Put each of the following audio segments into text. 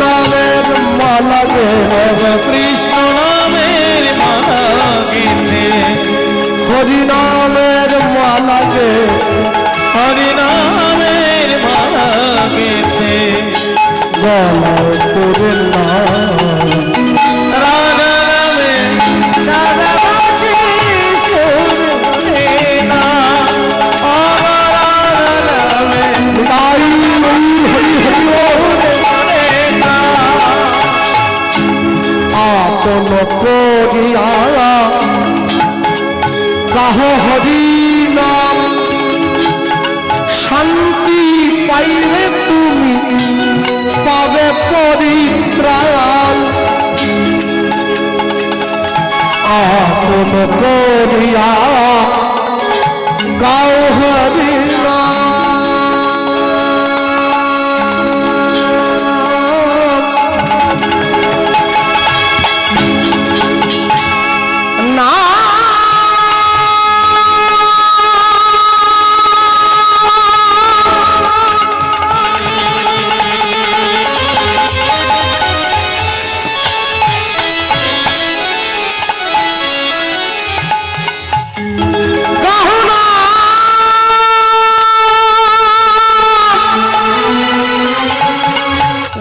নামের মালা গে কৃষ্ণ নামের মালা গেথে হরি নামের মালা গে হরি নামের মালা গেথে গলায় করে নাম রাধা নামে রাধা বাজে সুর বলে না রাধা নামে তাই হরি হরি বলে না আপন করিয়া গাহ হরি নাম শান্তি পাইলে তুমি পাবে পরিত্রাণ আপন করিয়া গাহ হরি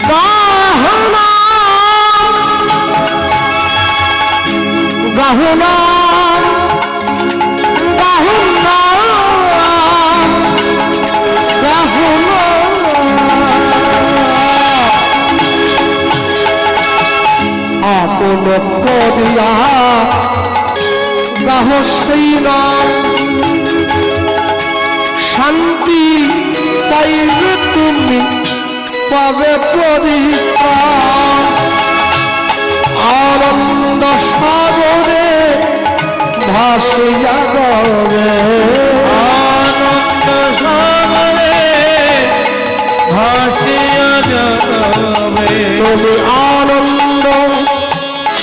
গাহুনা গাহুনা গাহুনা আপন করিয়া গাহ সেই নাম শান্তি পাইবে তুমি পাবে পরিত্রাণ আনন্দ সাগরে ভাসিয়া গবে আনন্দ সাগরে ভাসিয়া যাবে তুমি আনন্দ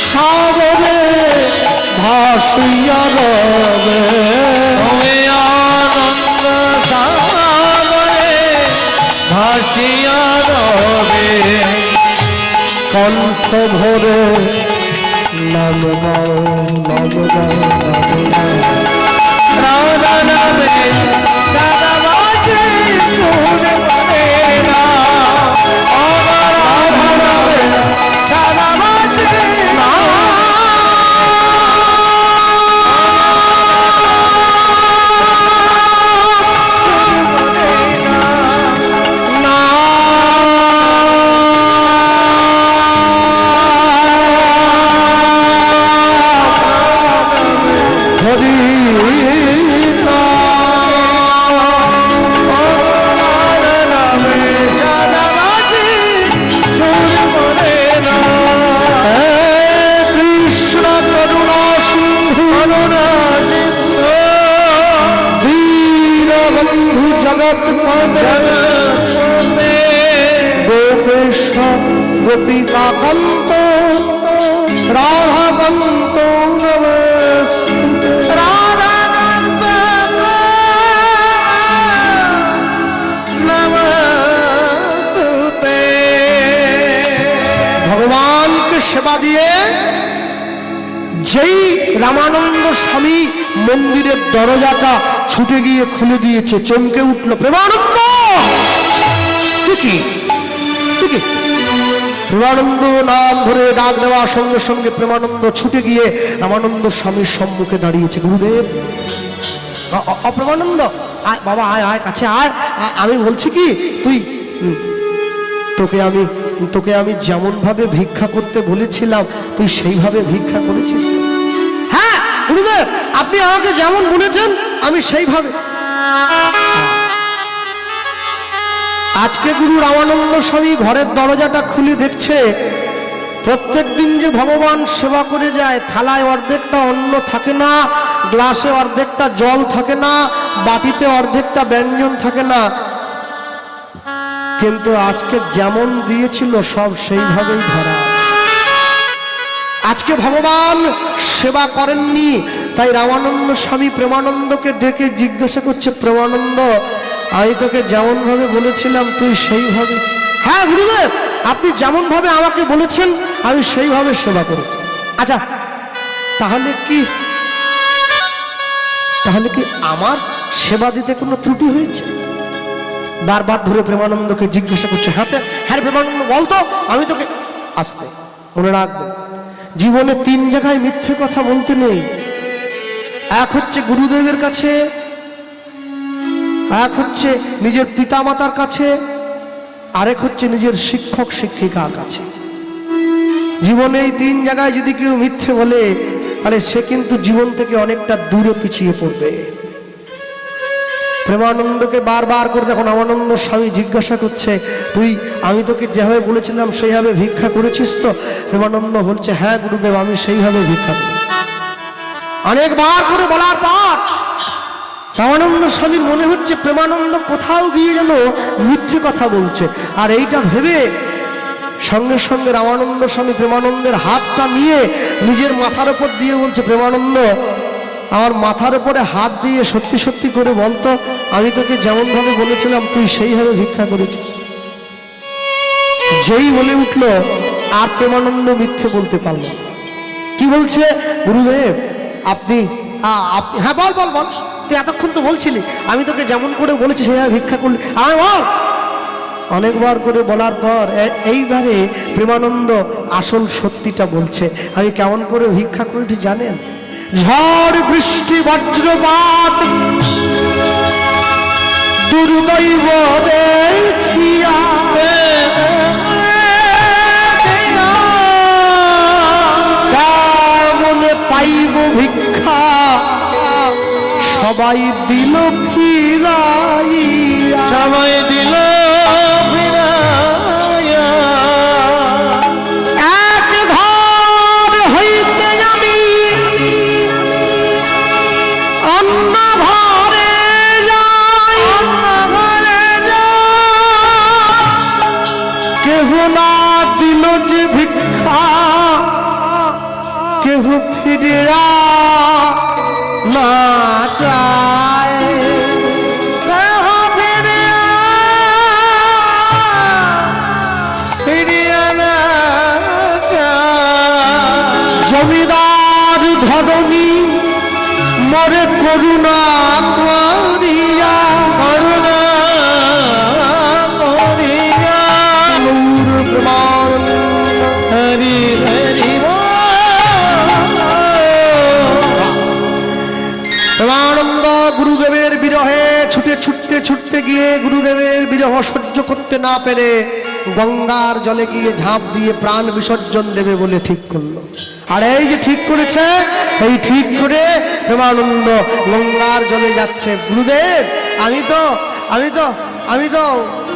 সাগরে ভাসিয়া গবে তুমি আনন্দ সাগরে ভাসিয়া যাবে কণ্ঠ ভরে নাম গাও নাম গাও নাম গাও রাধা নামে রাধা বাজে সুর বলে না রাধা নামে রাধা বাজে না গোপিকা কান্ত রাধা কান্ত রাধা কান্ত নমস্তুতে ভগবানকে সেবা দিয়ে যেই রামানন্দ স্বামী মন্দিরের দরজাটা ছুটে গিয়ে খুলে দিয়েছে চমকে উঠল প্রেমানন্দ কি প্রেমানন্দ নাম ধরে ডাক দেওয়ার সঙ্গে সঙ্গে প্রেমানন্দ ছুটে গিয়ে রামানন্দ স্বামীর সম্মুখে দাঁড়িয়েছে গুরুদেব অপ্রেমানন্দ আয় বাবা আয় আয় কাছে আয় আমি বলছি কি তুই তোকে আমি যেমন ভাবে ভিক্ষা করতে বলেছিলাম তুই সেইভাবে ভিক্ষা করেছিস হ্যাঁ গুরুদেব আপনি আমাকে যেমন বলেছেন আমি সেইভাবে আজকে গুরু রামানন্দ স্বামী ঘরের দরজাটা খুলে দেখছে প্রত্যেক দিন যে ভগবান সেবা করে যায় থালায় অর্ধেকটা অন্ন থাকে না গ্লাসে অর্ধেকটা জল থাকে না বাটিতে অর্ধেকটা ব্যঞ্জন থাকে না কিন্তু আজকে যেমন দিয়েছিল সব সেইভাবেই ধরা আছে আজকে ভগবান সেবা করেননি তাই রামানন্দ স্বামী প্রেমানন্দকে ডেকে জিজ্ঞাসা করছে প্রেমানন্দ আমি তোকে যেমন ভাবে বলেছিলাম তুই সেইভাবে হ্যাঁ গুরুদেব আপনি যেমন ভাবে আমাকে বলেছেন আমি সেইভাবে সেবা করেছি। আচ্ছা, তাহলে কি আমার সেবা দিতে কোনো ত্রুটি হয়েছে? বারবার ধরে প্রেমানন্দকে জিজ্ঞাসা করছে। হ্যাঁ প্রেমানন্দ বলতো, আমি তোকে আসতে মনে রাখবে, জীবনে 3 জায়গায় মিথ্যে কথা বলতে নেই। এক হচ্ছে গুরুদেবের কাছে, এক হচ্ছে নিজের পিতামাতার কাছে, আরেক হচ্ছে নিজের শিক্ষক শিক্ষিকার কাছে। জীবনে এই 3 জায়গায় যদি কেউ মিথ্যে বলে তাহলে সে কিন্তু জীবন থেকে অনেকটা দূরে পিছিয়ে পড়বে। প্রেমানন্দকে বারবার করে যখন রামানন্দ স্বামী জিজ্ঞাসা করছে, আমি তোকে যেভাবে বলেছিলাম সেইভাবে ভিক্ষা করেছিস তো? প্রেমানন্দ বলছে, হ্যাঁ গুরুদেব, আমি সেইভাবে ভিক্ষা করি। অনেকবার করে বলার পর রামানন্দ স্বামীর মনে হচ্ছে প্রেমানন্দ কোথাও গিয়ে যেন মিথ্যে কথা বলছে। আর এইটা ভেবে সঙ্গে সঙ্গে রামানন্দ স্বামী প্রেমানন্দের হাতটা নিয়ে নিজের মাথার উপর দিয়ে বলছে, প্রেমানন্দ, আমার মাথার উপরে হাত দিয়ে সত্যি সত্যি করে বলতো, আমি তোকে যেমন ভাবে বলেছিলাম তুই সেইভাবে ভিক্ষা করেছিস? যেই বলে উঠলো আর প্রেমানন্দ মিথ্যে বলতে পারলো। কি বলছে? গুরুদেব আপনি হ্যাঁ বল বল বল, তুই এতক্ষণ তো বলছিলি আমি তোকে যেমন করে বলেছি সেইভাবে ভিক্ষা করলি, আমি বল। অনেকবার করে বলার পর এইবারে প্রেমানন্দ আসল সত্যিটা বলছে। আমি কেমন করে ভিক্ষা করেছি জানেন? ঝড় বৃষ্টি বজ্রপাত দুর্দৈব দেখিয়া কেমনে পাইব ভিক্ষা, সবাই দিল ফিরাইয়া, সবাই দিল ফিরাইয়া। এক ঘর হইতে আমি অন্য ঘরে যাই, কেহ না দিল যে ভিক্ষা, কেহ ফিরিয়া না চায়, কেহ ফিরিয়া না যায়। জমিদার ধরণী মরে করুণা করিয়া, করুণা করিয়া। নূর প্রমাণ হরি হরি প্রেমানন্দ গুরুদেবের বিরহে ছুটতে গিয়ে গুরুদেবের বিরহ সহ্য করতে না পেরে গঙ্গার জলে গিয়ে ঝাঁপ দিয়ে প্রাণ বিসর্জন দেবে বলে ঠিক করলো। আর এই যে ঠিক করেছে, এই ঠিক করে প্রেমানন্দ গঙ্গার জলে যাচ্ছে। গুরুদেব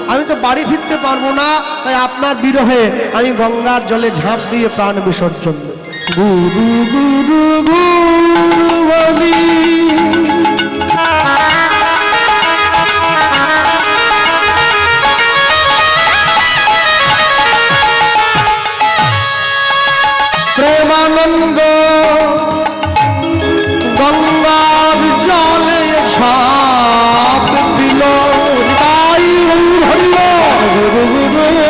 আমি তো বাড়ি ফিরতে পারবো না, তাই আপনার বিরহে আমি গঙ্গার জলে ঝাঁপ দিয়ে প্রাণ বিসর্জন দেব। গুরু গুরু গুরু বলি প্রেমানন্দ গঙ্গার জলে ঝাঁপ দিল, তাই হরিল গুরু গুরু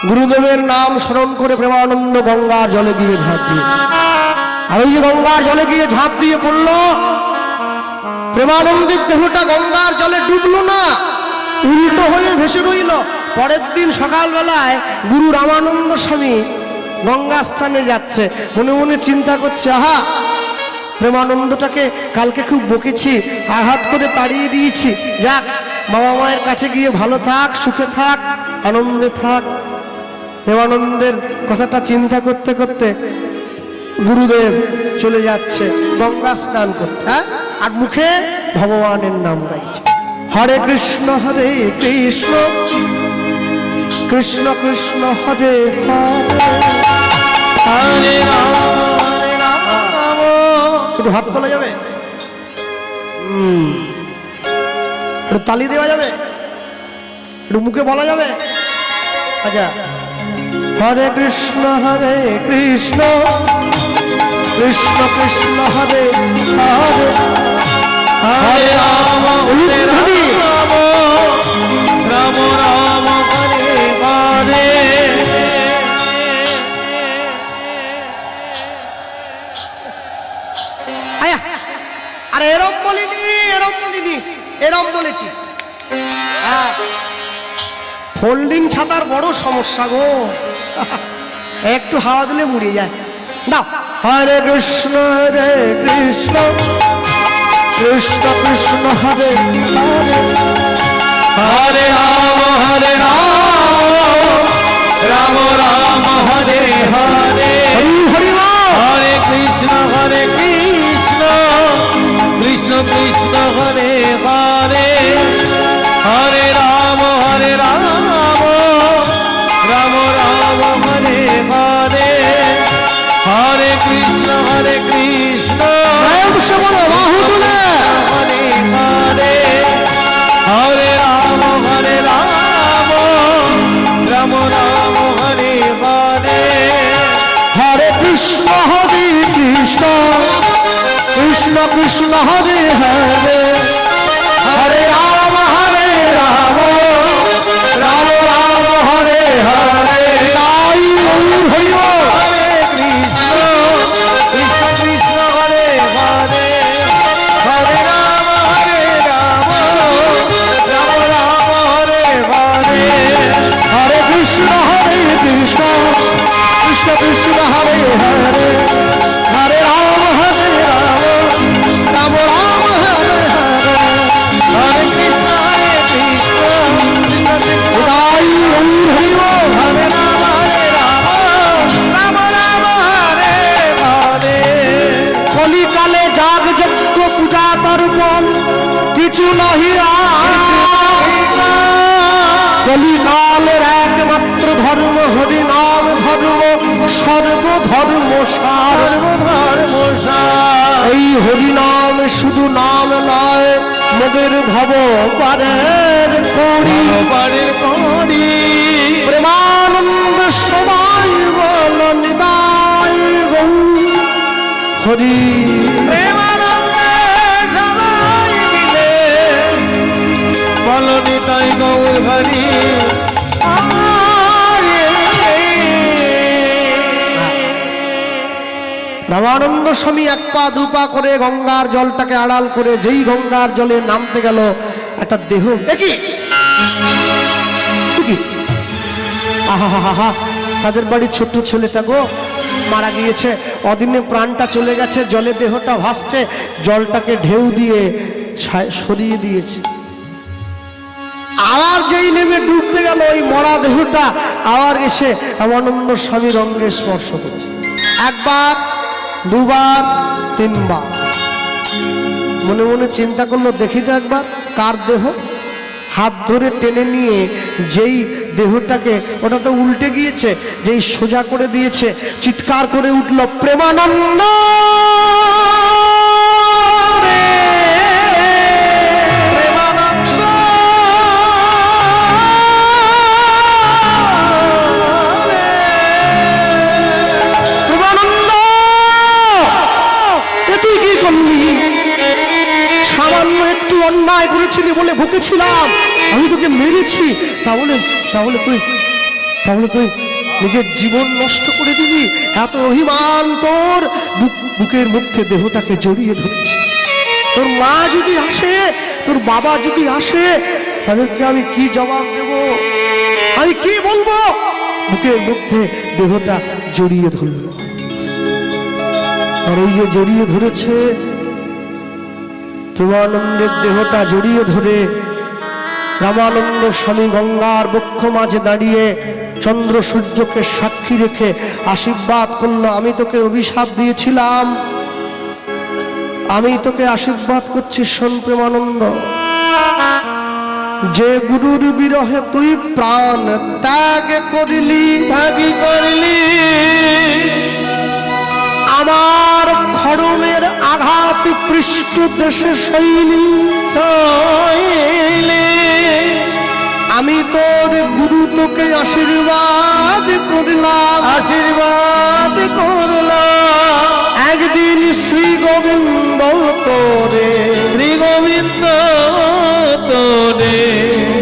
গুরুদেবের নাম স্মরণ করে প্রেমানন্দ গঙ্গার জলে গিয়ে ঝাঁপ দিয়েছে। আর ওই যে গঙ্গার জলে গিয়ে ঝাঁপ দিয়ে পড়ল, প্রেমানন্দের দেহটা গঙ্গার জলে ডুবলো না, উল্টো হয়ে ভেসে রইল। পরের দিন সকালবেলায় গুরু রামানন্দ স্বামী গঙ্গা স্থানে যাচ্ছে, মনে মনে চিন্তা করছে, আহা প্রেমানন্দটাকে কালকে খুব বকেছি, আঘাত করে তাড়িয়ে দিয়েছি, যাক বাবা মায়ের কাছে গিয়ে ভালো থাক, সুখে থাক, আনন্দে থাক। প্রেমানন্দের কথাটা চিন্তা করতে করতে গুরুদেব চলে যাচ্ছে গঙ্গা স্নান করতে, হ্যাঁ, আর মুখে ভগবানের নাম গাইছে, হরে কৃষ্ণ কৃষ্ণ কৃষ্ণ হরে হরে, হরে রাম হরে রাম। একটু হাত তোলা যাবে, একটু তালি দেওয়া যাবে, একটু মুখে বলা যাবে। আচ্ছা, হরে কৃষ্ণ কৃষ্ণ কৃষ্ণ হরে হরে, হরে রাম হরে রাম, রাম রাম হরে হরে। আয়া, আরে এরম বলিনি, এরম বলেছি। হ্যাঁ, ফোল্ডিং ছাতার বড় সমস্যা গো, একটু হাওয়া দিলে মুড়ে যায়। দাও, হরে কৃষ্ণ কৃষ্ণ কৃষ্ণ হরে হরে, হরে রাম হরে রাম, রাম রাম হরে হরে। হরি হরি বল। হরে কৃষ্ণ কৃষ্ণ কৃষ্ণ হরে হরে, হরে রাম রাম রাম হরে হরে, হরে কৃষ্ণ প্রেম সে বলো বাহু তুলে, হরে হরে, হরে রাম রাম রাম হরে হরে। হরে কৃষ্ণ কৃষ্ণ কৃষ্ণ হরে হরে, হরে রাম রাম রাম হরে হরে। তাই হরি বল। হরে কৃষ্ণ কৃষ্ণ হরে হরে, হরে রাম রাম হরে হরে। হরে কৃষ্ণ কৃষ্ণ কৃষ্ণ হরে হরে, হরে রাম রাম রাম হরে হরে। হরে কৃষ্ণ তাই হরি বল। হরে রাম রাম হরে হরে। কলিকালে যাগ যজ্ঞ পূজা তর্পণ কিছু নহি কলিকালের একমাত্র ধর্ম হরি নাম ধর্ম, সর্বধর্ম সার। এই হরি নাম শুধু নাম নয়, মোদের ভব পারের করি। প্রেমানন্দ সবাই বল নিতাই গৌর হরি। নিতাই গৌর হরি। রামানন্দ স্বামী এক পা দু পা করে গঙ্গার জলটাকে আড়াল করে যেই গঙ্গার জলে নামতে গেল, একটা দেহ দেখি আহা, তাদের বাড়ির ছোট্ট ছেলেটা গো মারা গিয়েছে, অদিনে প্রাণটা চলে গেছে, জলে দেহটা ভাসছে, জলটাকে ঢেউ দিয়ে সরিয়ে দিয়েছে। আবার যেই নেমে ডুবতে গেল, ওই মরা দেহটা আবার এসে রামানন্দ স্বামীর অঙ্গে স্পর্শ করছে, একবার দুবার তিনবার। মনে মনে চিন্তা করলো, দেখি তো একবার কার দেহ। হাত ধরে টেনে নিয়ে যেই দেহটাকে, ওটা তো উল্টে গিয়েছে, যেই সোজা করে দিয়েছে, চিৎকার করে উঠল, প্রেমানন্দ অন্যায় করেছিলি বলে ভুকেছিলাম, আমি তোকে মেরেছি, তাহলে তুই তাহলে তুই নিজের জীবন নষ্ট করে দিবি? এত অভিমান তোর, বুকের মধ্যে দেহটাকে জড়িয়ে ধরেছে। তোর মা যদি আসে, তোর বাবা যদি আসে, তাদেরকে আমি কি জবাব দেব? আমি কি বলবো? বুকের মধ্যে দেহটা জড়িয়ে ধরল, আর ওই যে জড়িয়ে ধরেছে, প্রেমানন্দের দেহটা জড়িয়ে ধরে রামানন্দ স্বামী গঙ্গার বক্ষ মাঝে দাঁড়িয়ে চন্দ্র সূর্যকে সাক্ষী রেখে আশীর্বাদ করলো, আমি তোকে অভিশাপ দিয়েছিলাম, আমি তোকে আশীর্বাদ করছি, শোন প্রেমানন্দ, যে গুরুর বিরহে তুই প্রাণ ত্যাগ করলি, আমার খড়মের আঘাত পৃষ্ঠ দেশে শৈলী, আমি তোর গুরু তোকে আশীর্বাদ করলাম, একদিন শ্রী গোবিন্দ তোরে,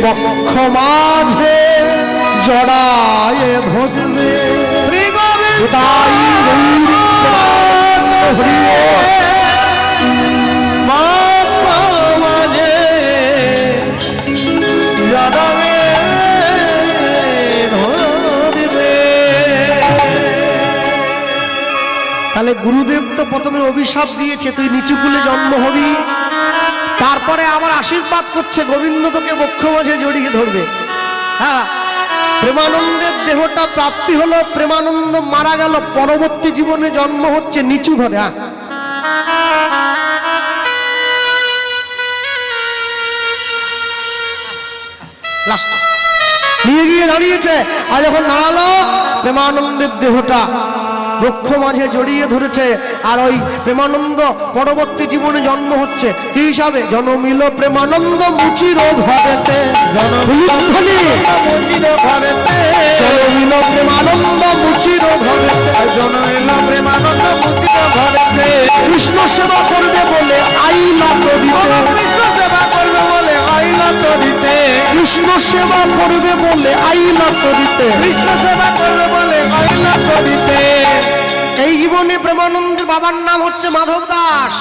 বক্ষ মাঝে জড়ায় ধরবে, তাই তাহলে গুরুদেব তো প্রথমে অভিশাপ দিয়েছে তুই নিচু কুলে জন্ম হবি, তারপরে আবার আশীর্বাদ করছে গোবিন্দ তোকে বক্ষ মাঝে জড়িয়ে ধরবে। হ্যাঁ, প্রেমানন্দের দেহটা প্রাপ্তি হলো, প্রেমানন্দ মারা গেল, পরবর্তী জীবনে জন্ম হচ্ছে নিচু ঘরে। হ্যাঁ, নিয়ে গিয়ে দাঁড়িয়েছে, আর যখন দাঁড়ালো প্রেমানন্দের দেহটা বক্ষ মাঝে জড়িয়ে ধরেছে, আর ওই প্রেমানন্দ পরবর্তী জীবনে জন্ম হচ্ছে কি হিসাবে? জনমিল প্রেমানন্দ মুচির ঘরেতে, জনমিল প্রেমানন্দ মুচির ঘরেতে, কৃষ্ণ সেবা করবে বলে আইলা তরিতে, কৃষ্ণ সেবা করবে বলে আইলা তরিতে। এই জীবনে প্রেমানন্দের বাবার নাম হচ্ছে মাধব দাস,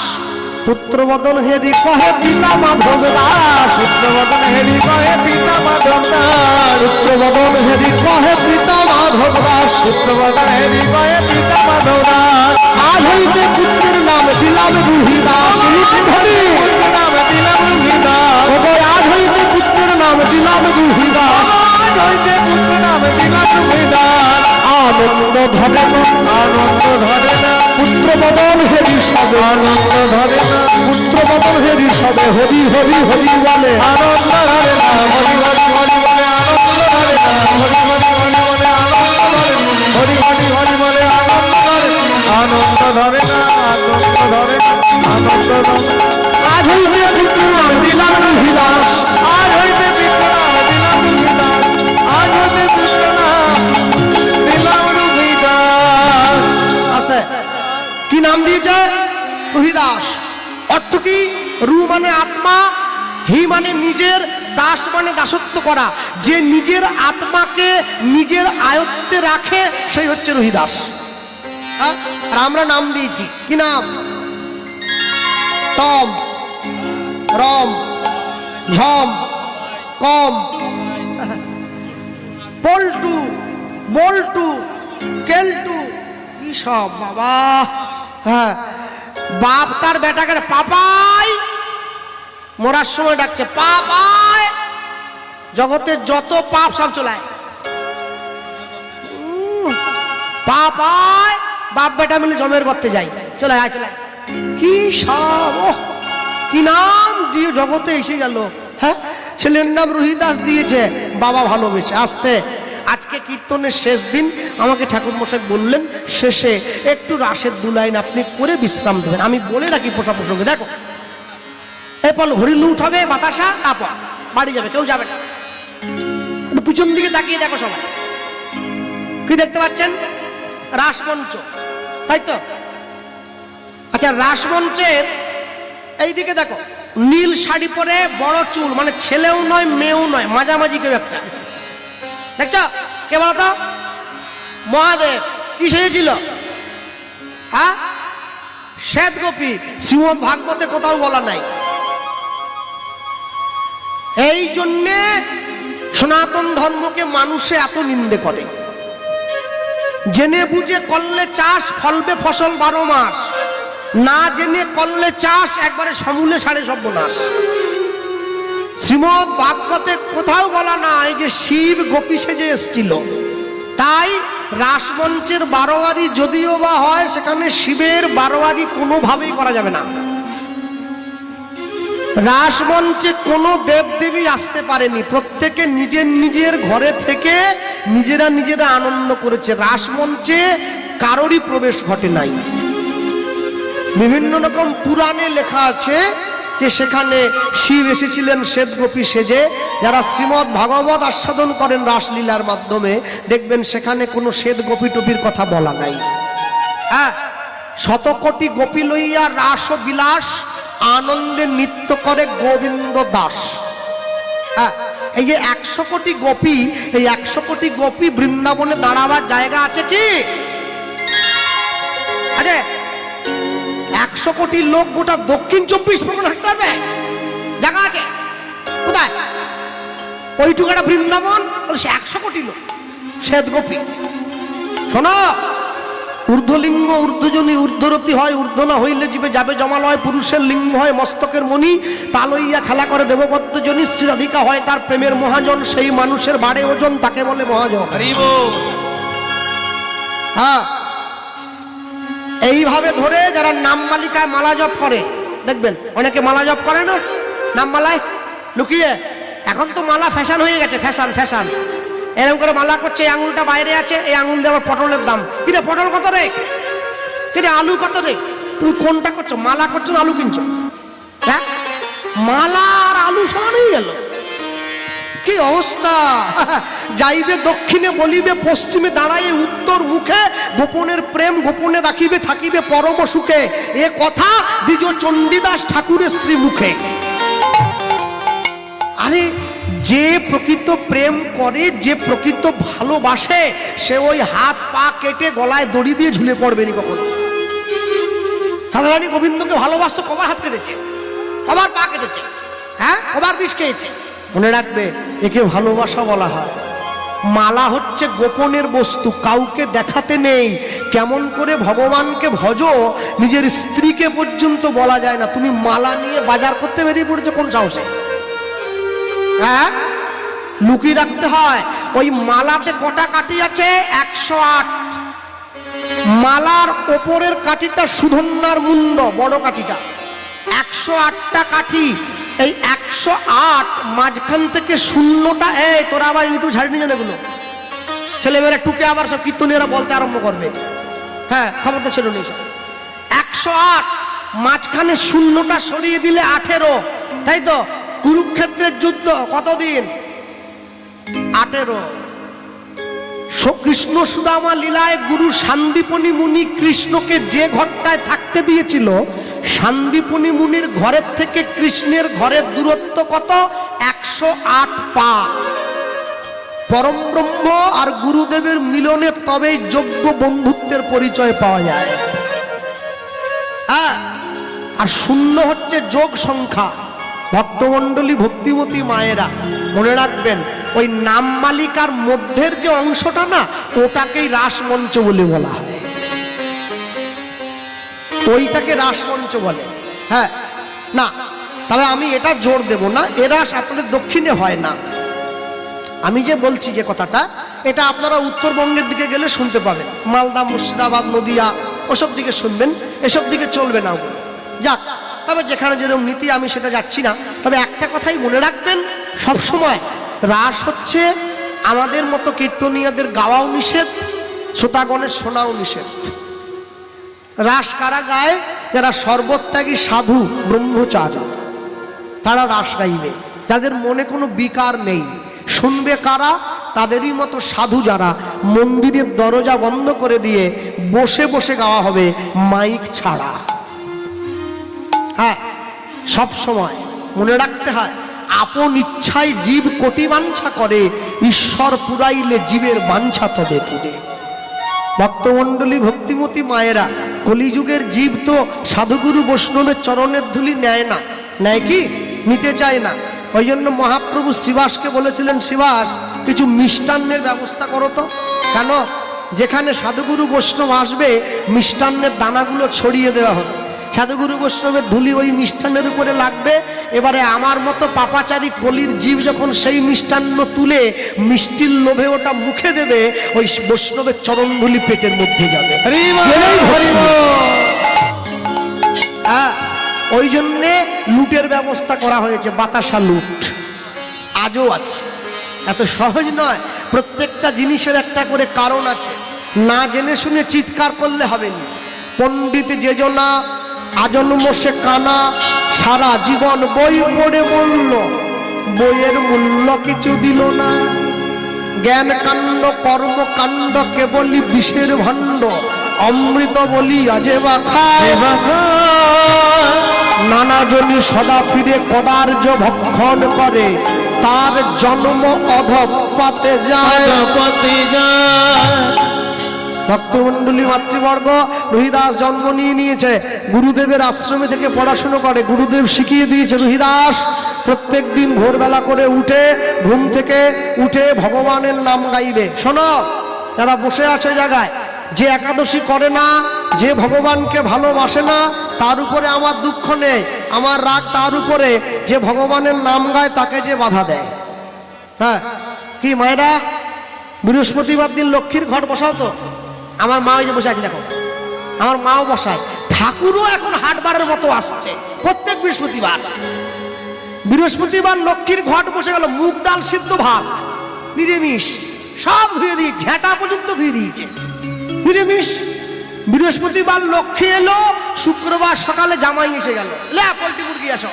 পুত্রবদন হেরি কহে পিতা মাধব দাস, পুত্রবদন হেরি কহে পিতা মাধব দাস, পুত্রবদন হেরি কহে পিতা মাধব দাস, পুত্রবদন হেরি কহে পিতা মাধব দাস। আজ হইতে পুত্রের নাম দিলাম রুহিদাস, নাম দিলাম রুহিদাস, আজ হইতে পুত্রের নাম দিলাম রুহিদাস, আজ হইতে পুত্রের নাম দিলাম রুহিদাস। আনন্দ ধরে না, আনন্দ ধরে না, পুত্রবদন হেরি সবে, আনন্দ ধরে না, পুত্রবদন হেরি সবে, হরি হরি হরি বলে আনন্দ ধরে না, হরি হরি হরি বলে আনন্দ ধরে না, হরি হরি হরি বলে আনন্দ ধরে না, হরি হরি হরি বলে আনন্দ ধরে না, আনন্দ ধরে না, আনন্দ ধরে না, আনন্দ ধরে। আজ হইতে পুত্র নাম দিলাম রুহিদাস, আজ হইতে পুত্র নাম দিলাম রুহিদাস, আজ হইতে পুত্র নাম দিলাম রুহিদাস। আস্তে কি নাম দিয়েছে? রুহিদাস। অর্থ কি? রু মানে আত্মা, হি মানে নিজের, দাস মানে দাসত্ব করা। যে নিজের আত্মাকে নিজের আয়ত্তে রাখে সেই হচ্ছে রুহিদাস। আর আমরা নাম দিয়েছি কি নাম? টম, রম, ঝম, কম, পল্টু, বল্টু, কেলটু, কি সব বাবা। হ্যাঁ, বাপ তার বেটাকে পাপাই মরার সময় ডাকছে পাপাই, জগতের যত পাপ সব চলায় পাপাই, বাপ বেটা মিলে জমের করতে যাই, চলে আয় চলে। কি সব, কি নাম দিয়ে জগতে এসে গেল। হ্যাঁ, ছেলের নাম রুহিদাস দিয়েছে বাবা ভালোবেসে। আসতে আজকে কীর্তনের শেষ দিন, আমাকে ঠাকুর মশাই বললেন শেষে একটু রাসের 2 লাইন আপনি করে বিশ্রাম দেবেন। আমি বলে রাখি পোষা প্রসঙ্গে, দেখো এরপর হরিলু উঠাবে বাতাসা, তারপর বাড়ি যাবে, কেউ যাবে না। পিছন দিকে তাকিয়ে দেখো সবাই, কি দেখতে পাচ্ছেন? রাসমঞ্চ, তাই তো? আচ্ছা, রাসমঞ্চের এইদিকে দেখো, নীল শাড়ি পরে, বড় চুল, মানে ছেলেও নয় মেয়েও নয়, মাঝামাঝি কেউ একটা, দেখছো? কে বলতো? মহাদেব। কি সেজেছিল? হ্যাঁ, শ্বেত গোপী। শ্রীমদ ভাগবতে কোথাও বলা নাই। এই জন্যে সনাতন ধর্মকে মানুষে এত নিন্দে করে। জেনে বুঝে করলে চাষ, ফলবে ফসল 12 মাস। না জেনে করলে চাষ, একবারে সমূলে সাড়ে সর্বনাশ। শ্রীমদ ভাগবতে কোথাও বলা নাই যে শিব গোপী সেজে এসেছিল। তাই রাসমঞ্চের বারোয়ারি যদিও বা হয়, সেখানে শিবের বারোয়ারি কোনোভাবেই করা যাবে না। রাসমঞ্চে কোনো দেবদেবী আসতে পারেনি, প্রত্যেকে নিজের নিজের ঘরে থেকে নিজেরা নিজেরা আনন্দ করেছে। রাসমঞ্চে কারোরই প্রবেশ ঘটে নাই। বিভিন্ন রকম পুরাণে লেখা আছে যে সেখানে শিব এসেছিলেন শ্বেত গোপী সেজে। যারা শ্রীমদ ভাগবত আস্বাদন করেন রাসলীলার মাধ্যমে, দেখবেন সেখানে কোনো শ্বেত গোপী টুপির কথা বলা নাই। হ্যাঁ, 100 কোটি গোপী লইয়া রাস বিলাস, আনন্দে নৃত্য করে গোবিন্দ দাস। এই যে 100 কোটি গোপী, এই 100 কোটি গোপী বৃন্দাবনে দাঁড়াবার জায়গা আছে কি? আছে? 100 কোটি লোক গোটা দক্ষিণ 24 পরগনা থাকতে পারবে? জায়গা আছে? কোথায়? ওইটুকু একটা বৃন্দাবন, 100 কোটি লোক শ্বেত গোপী। শোনো, ঊর্ধ্বলিঙ্গ ঊর্ধ্বজনী ঊর্ধ্বরতি হয়, ঊর্ধ্ব না হইলে জীবে যাবে জমালয়। পুরুষের লিঙ্গ হয় মস্তকের মণি, তা লইয়া খেলা করে দেববদ্ধজনী। শ্রীরাধিকা হয় তার প্রেমের মহাজন, সেই মানুষের বাড়ে ওজন, তাকে বলে মহাজন। হ্যাঁ, এইভাবে ধরে যারা নাম মালিকায় মালা জপ করে, দেখবেন অনেকে মালা জপ করে না, নাম মালায় লুকিয়ে। এখন তো মালা ফ্যাশন হয়ে গেছে, ফ্যাশন ফ্যাশন। এরকম করে মালা করছে, এই আঙুলটা বাইরে আছে, এই আঙুল দিয়ে আবার পটলের দাম। কিরে পটল কত রে? কিরে আলু কত রে? তুমি কোনটা করছো? মালা করছো না আলু কিনছো? হ্যাঁ, মালা আর আলু সমান হয়ে গেল। কি অবস্থা! যাইবে দক্ষিণে বলিবে পশ্চিমে, দাঁড়াইয়ে উত্তর মুখে। গোপনের প্রেম গোপনে রাখিবে, থাকিবে পরম সুখে। এ কথা দ্বিজ চণ্ডীদাস ঠাকুরের শ্রীমুখে। আরে, যে প্রকৃত প্রেম করে, যে প্রকৃত ভালোবাসে, সে ওই হাত পা কেটে গলায় দড়ি দিয়ে ঝুলে পড়বে নি কখনো। রাধারানী গোবিন্দকে ভালোবাসতো, কবার হাত কেটেছে, কবার পা কেটেছে, হ্যাঁ, কবার বিষ খেয়েছে। মনে রাখবে, একে ভালোবাসা বলা হয়। মালা হচ্ছে গোপনের বস্তু, কাউকে দেখাতে নেই। কেমন করে ভগবানকে ভজো, নিজের স্ত্রীকে পর্যন্ত বলা যায় না। তুমি মালা নিয়ে বাজার করতে বেরিয়ে পড়েছো কোন সাহসে? হ্যাঁ, লুকিয়ে রাখতে হয়। ওই মালাতে কটা কাঠি আছে? 108। মালার ওপরের কাঠিটা সুধন্যার মুন্ড, বড় কাঠিটা। 108টা কাঠি। এই 108 মাঝখান থেকে শূন্যটা। এই তোরা আবার ইউটিউব ছাড়িয়ে নিয়ে এগুলো ছেলেমেয়েরা টুকে আবার সব কীর্তনীয়রা বলতে আরম্ভ করবে। হ্যাঁ, খবর তো ছিল না। 108 মাঝখানে শূন্যটা সরিয়ে দিলে 18, তাই তো? কুরুক্ষেত্রের যুদ্ধ কতদিন? 18। কৃষ্ণ সুদামা লীলায় গুরু সান্দীপনী মুনি কৃষ্ণকে যে ঘরটায় থাকতে দিয়েছিল, সান্দীপনী মুনির ঘরের থেকে কৃষ্ণের ঘরের দূরত্ব কত? 108 পা। পরম ব্রহ্ম আর গুরুদেবের মিলনে তবেই যোগ্য বন্ধুত্বের পরিচয় পাওয়া যায়। আর শূন্য হচ্ছে যোগ সংখ্যা। ভক্তমণ্ডলী, ভক্তিমতী মায়েরা মনে রাখবেন, ওই নাম মালিকার মধ্যের যে অংশটা না, ওটাকেই রাসমঞ্চ বলে বলা হয়। ওইটাকে রাসমঞ্চ বলে। হ্যাঁ, না তবে আমি এটা জোর দেব না, এ রাস আপনাদের দক্ষিণে হয় না। আমি যে বলছি যে কথাটা, এটা আপনারা উত্তরবঙ্গের দিকে গেলে শুনতে পাবেন। মালদা, মুর্শিদাবাদ, নদিয়া, ওসব দিকে শুনবেন। এসব দিকে চলবে না ওগুলো। যাক, তবে যেখানে যেরকম নীতি, আমি সেটা যাচ্ছি না। তবে একটা কথাই মনে রাখবেন সব সময়, রাস হচ্ছে আমাদের মতো কীর্তনীয়দের গাওয়াও নিষেধ, শ্রোতাগণের শোনাও নিষেধ। রাস কারা গায়? যারা সর্বত্যাগী সাধু ব্রহ্মচারী, তারা রাস গাইবে। যাদের মনে কোনো বিকার নেই। শুনবে কারা? তাদেরই মতো সাধু যারা মন্দিরের দরজা বন্ধ করে দিয়ে বসে বসে গাওয়া হবে, মাইক ছাড়া। হ্যাঁ, সব সময় মনে রাখতে হয়, আপন ইচ্ছায় জীব কোটি বাঞ্ছা করে, ঈশ্বর পুরাইলে জীবের বাঞ্ছা তবে পুরে। ভক্তমণ্ডলী, ভক্তিমতী মায়েরা, কলিযুগের জীব তো সাধুগুরু বৈষ্ণবের চরণের ধুলি নেয় না, নেয় কি? নিতে চায় না। ওই জন্য মহাপ্রভু শ্রীবাসকে বলেছিলেন, শ্রীবাস কিছু মিষ্টান্নের ব্যবস্থা করো তো। কেন? যেখানে সাধুগুরু বৈষ্ণব আসবে মিষ্টান্নের দানাগুলো ছড়িয়ে দেওয়া হবে, সাধুগুরু বৈষ্ণবের ধুলি ওই মিষ্টান্নের উপরে লাগবে। এবারে আমার মতো পাপাচারী কলির জীব যখন সেই মিষ্টান্ন তুলে মিষ্টির লোভে ওটা মুখে দেবে, ওই বৈষ্ণবের চরণ ধুলি পেটের মধ্যে যাবে। ওই জন্যে লুটের ব্যবস্থা করা হয়েছে, বাতাসা লুট আজও আছে, এত সহজ নয়। প্রত্যেকটা জিনিসের একটা করে কারণ আছে, না জেনে শুনে চিৎকার করলে হবে না। পণ্ডিত যেজনা আজন্ম সে কানা, সারা জীবন বই পড়ে বলল, বইয়ের মূল্য কিছু দিল না। জ্ঞান কাণ্ড কর্মকাণ্ড কেবলই বিষের ভাণ্ড, অমৃত বলি আজেবা খায়। নানাজনই সদা ফিরে কদার্য ভক্ষণ করে, তার জন্ম অধপাতে যায়। ভক্তমণ্ডলী, মাতৃবর্গ, রহিদাস জন্ম নিয়েছে, গুরুদেবের আশ্রমে থেকে পড়াশুনো করে। গুরুদেব শিখিয়ে দিয়েছে, রহিদাস প্রত্যেক দিন ভোরবেলা করে উঠে ঘুম থেকে উঠে ভগবানের নাম গাইবে। শোনো, যারা বসে আছে জায়গায়, যে একাদশী করে না, যে ভগবানকে ভালোবাসে না, তার উপরে আমার দুঃখ নেই, আমার রাগ তার উপরে যে ভগবানের নাম গায় তাকে যে বাধা দেয়। হ্যাঁ কি মায়েরা, বৃহস্পতিবার দিন লক্ষ্মীর ঘট বসাও তো। আমার মা ওই যে বসে আছে, দেখো আমার মাও বসায়। ঠাকুরও এখন হাটবারের মতো আসছে প্রত্যেক বৃহস্পতিবার। বৃহস্পতিবার লক্ষ্মীর ঘট বসে গেল, মুগ ডাল সিদ্ধ ভাত নিরামিষ সব ধুয়ে দিয়ে, ঝেঁটা পর্যন্ত ধুয়ে দিয়েছে নিরামিষ। বৃহস্পতিবার লক্ষ্মী এলো, শুক্রবার সকালে জামাই এসে গেল, পোল্ট্রি মুরগি আসো।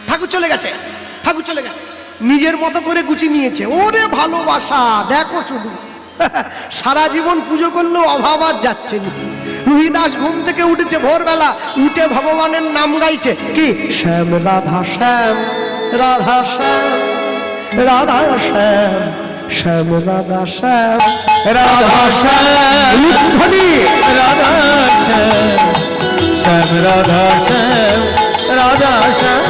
ঠাকুর চলে গেছে, ঠাকুর চলে গেছে, নিজের মতো করে গুছিয়ে নিয়েছে। ওরে ভালোবাসা দেখো শুধু, সারা জীবন পুজো করলেও অভাব আর যাচ্ছে না। রুহিদাস ঘুম থেকে উঠেছে ভোরবেলা, উঠে ভগবানের নাম গাইছে। কি? শ্যাম রাধা শ্যাম, রাধা শ্যাম, রাধা শ্যাম, শ্যাম রাধা শ্যাম, রাধা শ্যাম, রাধা শ্যাম, শ্যাম রাধা শ্যাম, রাধা শ্যাম,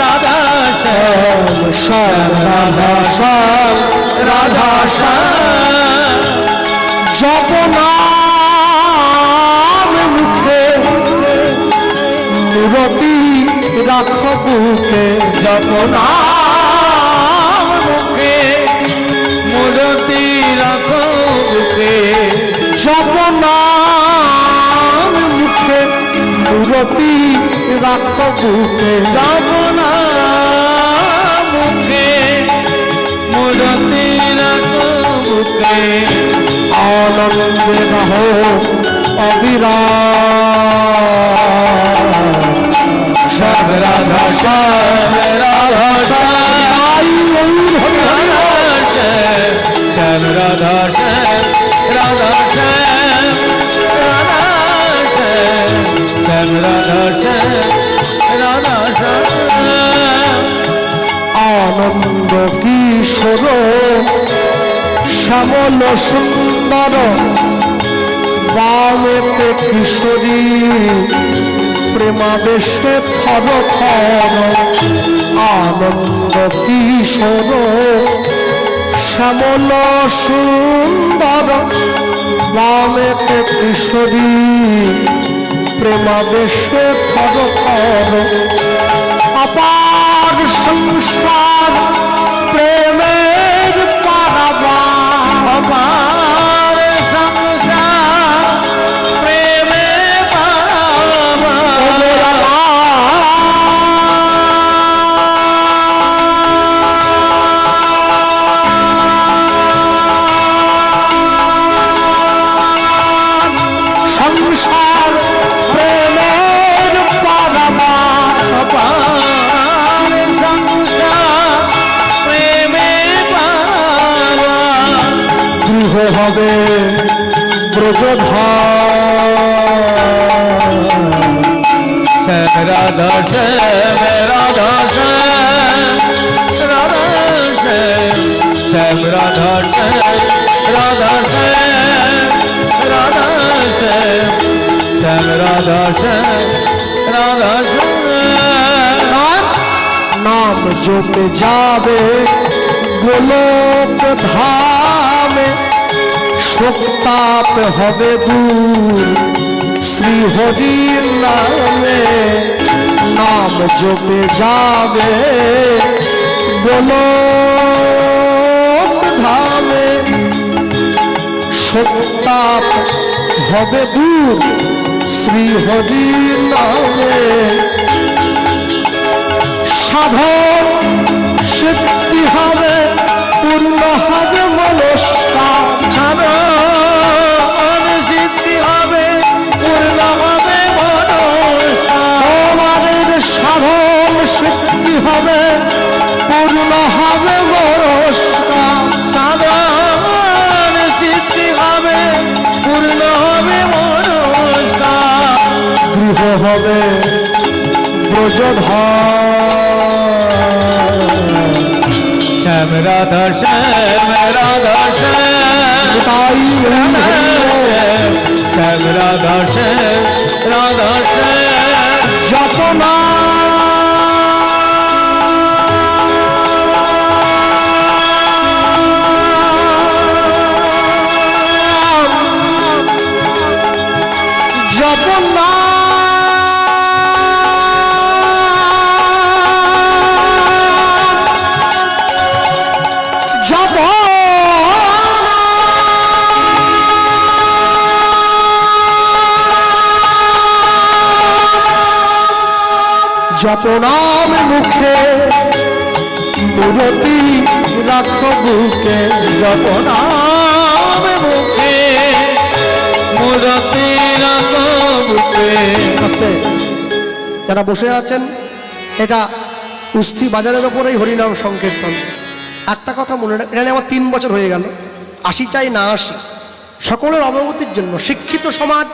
রাধা শ্যাম, শ্যাম রাধা শ্যাম, রাধা শ্যাম। জপনাম মুখে নিরতি রাখ বুকে, জপনাম মুখে মূরতি রাখো বুকে, জপনাম মুখে নিরতি রাখ বুকে, জপনাম মুখে মূরতি রাখো বুকে। আনন্দে নহ অবিরাম, শ্যাম রাধা শ্যাম, রাধা শ্যাম, শ্যাম রাধা শ্যাম, রাধা শ্যাম, রাধা শ্যাম, শ্যাম রাধা শ্যাম, রাধা শ্যাম। আনন্দ কিশোর শ্যামল সুন্দর, বামেতে কিশোরী প্রেমাবেশে থর থর। আনন্দ কিশোর শ্যামল সুন্দর, বামেতে কিশোরী প্রেমাবেশে থর থর। অপার সংসার প্রেমের পারাবার, অপার সংসার প্রেমে সংসার প্রেমের পারাবার। অপার সংসার প্রেমে পারা। গৃহ হবে ব্রজধাম, শ্যাম রাধা শ্যাম রাধা শ্যাম রাধা শ্যাম শ্যাম রাধা শ্যাম রাধা শ্যাম রাধা শ্যাম শ্যাম রাধা শ্যাম রাধা শ্যাম নাম জপে যাবে গোলক ধামে, শোকতাপ হবে দূর শ্রী হরির নামে। নাম জপে যাবে গোলক ধামে, শোকতাপ হবে দূর শ্রী হরির নামে। সাধন সিদ্ধি হবে, পূর্ণ হবে মনস্কার। সাধন সিদ্ধি হবে, পূর্ণ হবে মনস্কার। তোমাদের সাধন সিদ্ধি হবে, পূর্ণ হবে মনস্কার। সাধন সিদ্ধি হবে, পূর্ণ হবে মনস্কার। গৃহ হবে ব্রজধাম, শ্যাম রাধা শ্যাম রাধা শ্যাম তাই শ্যাম রাধা শ্যাম রাধা শ্যাম যতনা যতনা যত নাম মুখে মূরতি রাখো বুকে। যত নাম মুখে মূরতি রাখো বুকে। আস্তে যারা বসে আছেন, এটা কুস্তি বাজারের ওপরেই হরিনাম সংকীর্তন। একটা কথা মনে রাখ, এটা নিয়ে আমার 3 বছর হয়ে গেল। আসি চাই না আসি, সকলের অবগতির জন্য শিক্ষিত সমাজ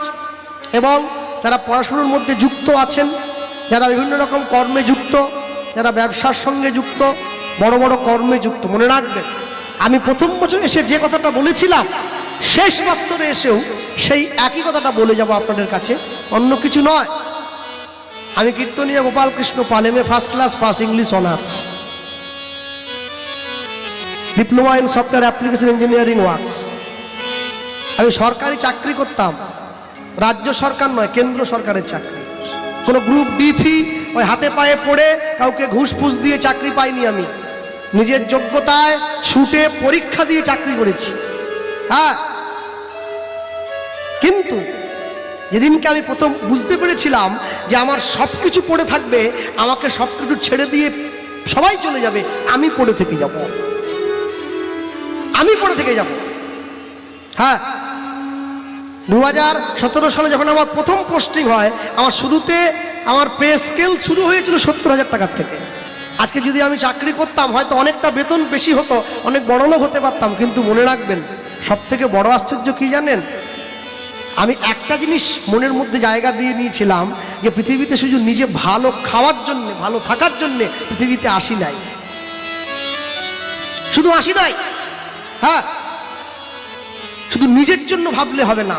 এবং যারা পড়াশুনোর মধ্যে যুক্ত আছেন, যারা বিভিন্ন রকম কর্মে যুক্ত, যারা ব্যবসার সঙ্গে যুক্ত, বড় বড় কর্মে যুক্ত, মনে রাখবেন আমি প্রথম বছর এসে যে কথাটা বলেছিলাম, শেষ বছরে এসেও সেই একই কথাটা বলে যাব আপনাদের কাছে, অন্য কিছু নয়। আমি কীর্তনীয় Gopal Krishna Pal, M A first class, first English honours, diploma in software application engineering works. আমি সরকারি চাকরি করতাম, রাজ্য সরকার নয়, কেন্দ্র সরকারের চাকরি। কোনো গ্রুপ ডি ফি ওই হাতে পায়ে পড়ে কাউকে ঘুষ ফুস দিয়ে চাকরি পাইনি। আমি নিজের যোগ্যতায় ছুটে পরীক্ষা দিয়ে চাকরি করেছি। হ্যাঁ, কিন্তু যেদিনকে আমি প্রথম বুঝতে পেরেছিলাম যে আমার সব কিছু পড়ে থাকবে, আমাকে সব কিছু ছেড়ে দিয়ে সবাই চলে যাবে, আমি পড়ে থেকে যাব, আমি পড়ে থেকে যাব। হ্যাঁ, 2017 সালে যখন আমার প্রথম পোস্টিং হয়, আমার শুরুতে আমার পে স্কেল শুরু হয়েছিল 70,000 টাকার থেকে। আজকে যদি আমি চাকরি করতাম হয়তো অনেকটা বেতন বেশি হতো, অনেক বড় লোক হতে পারতাম। কিন্তু মনে রাখবেন, সব থেকে বড় আশ্চর্য কি জানেন, আমি একটা জিনিস মনের মধ্যে জায়গা দিয়ে নিয়েছিলাম যে পৃথিবীতে শুধু নিজে ভালো খাওয়ার জন্য, ভালো থাকার জন্য পৃথিবীতে আসি নাই, শুধু আসি নাই। হ্যাঁ, শুধু নিজের জন্য ভাবলে হবে না।